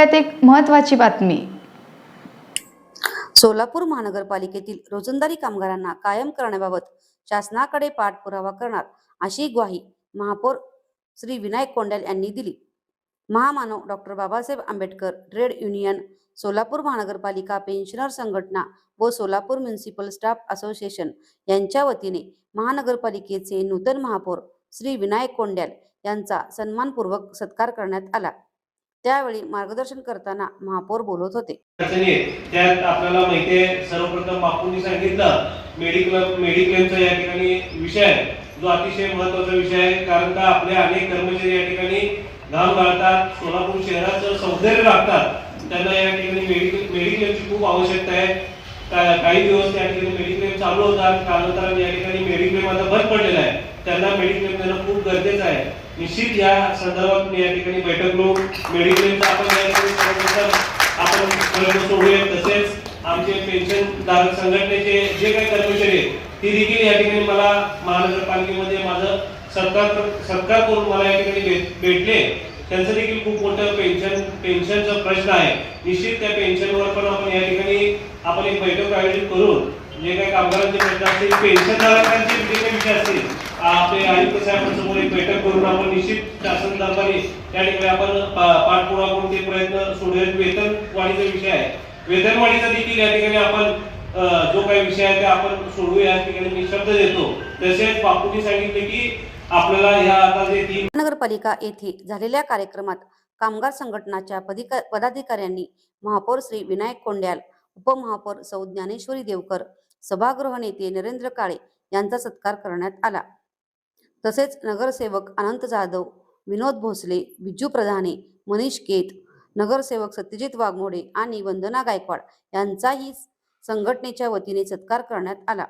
पाहूयात एक महत्त्वाची बातमी। सोलापूर महानगरपालिकेतील रोजंदारी कामगारांना कायम करण्याबाबत शासनाकडे पाठपुरावा करणार अशी ग्वाही महापौर श्री विनायक कोंड्याल यांनी दिली। महामानव doctor Babasaheb Ambedkar trade union, Solapur महानगरपालिका पेन्शनर संघटना व सोलापूर म्युनिसिपल स्टाफ असोसिएशन यांच्या वतीने महानगरपालिकेचे नूतन महापौर श्री विनायक कोंड्याल यांचा सन्मानपूर्वक सत्कार करण्यात आला। त्यावेळी मार्गदर्शन करताना महापौर बोलत होते। त्यात आपल्याला माहिती आहे, सर्वप्रथम बापूंनी सांगितलं मेडिक्लेमचा या ठिकाणी विषय जो अतिशय महत्त्वाचा विषय आहे, कारण का आपले अनेक कर्मचारी या ठिकाणी घाम गाळतात, सोलापूर शहराचं सौंदर्य राखतात, त्यांना या ठिकाणी मेडिक्लेमची खूप आवश्यकता आहे। काही दिवस या ठिकाणी मेडिक्लेम चालू होतात, कालांतराने या ठिकाणी मेडिक्लेम आता बंद पडलेला आहे, त्यांना मेडिक्लेम देणं खूप गरजेचं आहे। निश्चित या संदर्भात मी या ठिकाणी बैठक घेऊन मेडिक्लेमचा आपण सोडूया। तसेच आमचे पेन्शनधारक संघटनेचे जे काही कर्मचारी आहेत ते देखील या ठिकाणी मला महानगरपालिकेमध्ये माझं सत्कार करून मला या ठिकाणी भेटले। त्यांचं देखील खूप मोठं पेन्शनचा प्रश्न आहे। निश्चित त्या पेन्शनवर पण आपण या ठिकाणी आपण एक बैठक आयोजित करून जे काही कामगारांचे प्रश्न असतील, पेन्शनधारकांचे जे काही विषय असतील, आपले आयुक्त साहेबांसमोर एक बैठक करून आपण निश्चित शासन दरबारी त्या ठिकाणी आपण पाठपुरावा करून ते प्रयत्न सोडूयात। वेतनवाढीचा विषय आहे, वेतनवाढीचा देखील या ठिकाणी आपण जो काही विषय आहे ते आपण सोडूया, या ठिकाणी मी शब्द देतो। तसेच बापूंनी सांगितले की आपल्याला ह्या आता जे महानगरपालिका येथे झालेल्या कार्यक्रमात कामगार संघटनाच्या पदाधिकाऱ्यांनी महापौर श्री विनायक कोंड्याल, उपमहापौर सौ ज्ञानेश्वरी देवकर, सभागृह नेते नरेंद्र काळे यांचा सत्कार करण्यात आला। तसेच नगरसेवक अनंत जाधव, विनोद भोसले, बिजू प्रधाने, मनीष केत, नगरसेवक सत्यजित वाघमोडे आणि वंदना गायकवाड यांचाही संघटनेच्या वतीने सत्कार करण्यात आला।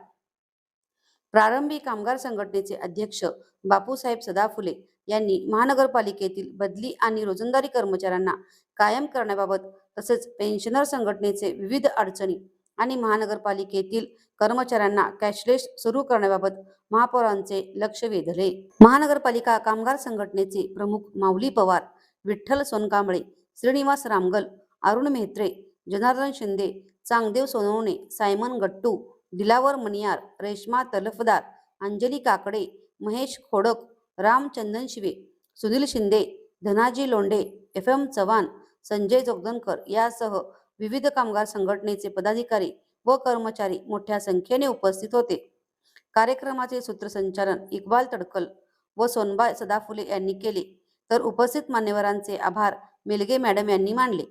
प्रारंभी कामगार संघटनेचे अध्यक्ष बापूसाहेब सदाफुले यांनी महानगरपालिकेतील बदली आणि रोजंदारी कर्मचाऱ्यांना कायम करण्याबाबत तसेच पेन्शनर संघटनेचे विविध अडचणी आणि महानगरपालिकेतील कर्मचाऱ्यांना कॅशलेस सुरू करण्याबाबत महापौरांचे लक्ष वेधले। महानगरपालिका कामगार संघटनेचे प्रमुख माऊली पवार, विठ्ठल सोनकांबळे, श्रीनिवास रामगल, अरुण मेहत्रे, जनार्दन शिंदे, चांगदेव सोनवणे, सायमन गट्टू, दिलावर मणियार, रेश्मा तलफदार, अंजली काकडे, महेश खोडक, राम चंदनशिवे, सुनील शिंदे, धनाजी लोंढे, FM चव्हाण, संजय जोगदनकर यासह विविध कामगार संघटनेचे पदाधिकारी व कर्मचारी मोठ्या संख्येने उपस्थित होते। कार्यक्रमाचे सूत्रसंचालन इक्बाल तडकल व सोनबा सदाफुले यांनी केले, तर उपस्थित मान्यवरांचे आभार मेलगे मॅडम यांनी मानले।